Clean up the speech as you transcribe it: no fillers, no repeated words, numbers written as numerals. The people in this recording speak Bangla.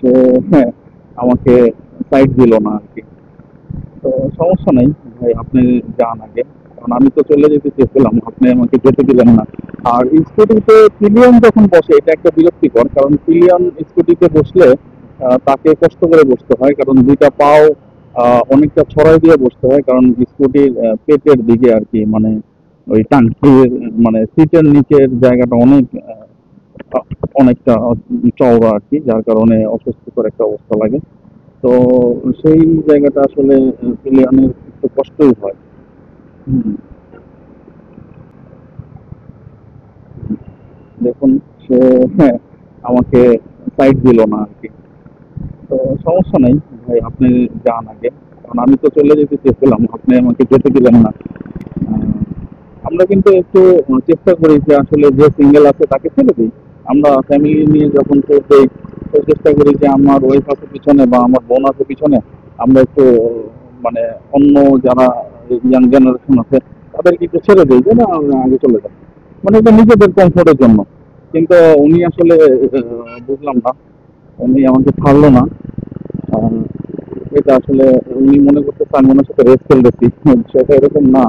সে হ্যাঁ আমাকে সাইড দিল না আর কি। তো সমস্যা নেই ভাই, আপনি যান আগে, কারণ আমি তো চলে যেতে চেয়েছিলাম, আপনি আমাকে যেতে দিলেন না। আর স্কুটিতে পিলিয়ন যখন বসে এটা একটা বিরক্তিকর, কারণ পিলিয়ন স্কুটিতে বসলে তাকে কষ্ট করে বসতে হয়, কারণ দুইটা পাও অনেকটা ছড়াই দিয়ে বসতে হয়, কারণ স্কুটির পেটের দিকে আর কি, মানে ওই টাঙ্কির মানে সিটের নিচের জায়গাটা অনেকটা চওড়া আর কি, যার কারণে অস্বস্তিকর একটা অবস্থা লাগে। তো সেই জায়গাটা আসলে পিলিয়নের একটু কষ্টই হয়। হুম, দেখুন, সে হ্যাঁ আমাকে সাইড দিল না আর কি। তো সমস্যা নেই ভাই, আপনি যান আগে, কারণ আমি তো চলে যেতে চেয়েছিলাম, আপনি আমাকে যেতে দিলেন না। আহ, আমরা কিন্তু একটু চেষ্টা করি যে আসলে যে সিঙ্গেল আছে তাকে ছেড়ে দিই। আমরা ফ্যামিলি নিয়ে যখন ট্যুর দেই, তো চেষ্টা করি যে আমার ওয়াইফ আছে পিছনে বা আমার বোন আছে পিছনে, আমরা একটু মানে অন্য যারা ইয়াং জেনারেশন আছে তাদেরকে একটু ছেড়ে দিই যে না আগে চলে যায়, মানে এটা নিজেদের কমফোর্টের জন্য। কিন্তু উনি আসলে বুঝলাম না, উনি আমাকে ছাড়লো না। আহ, এটা আসলে উনি মনে করতেছে আমি ওনার সাথে রেস খেলতেছি, সেটা এরকম না।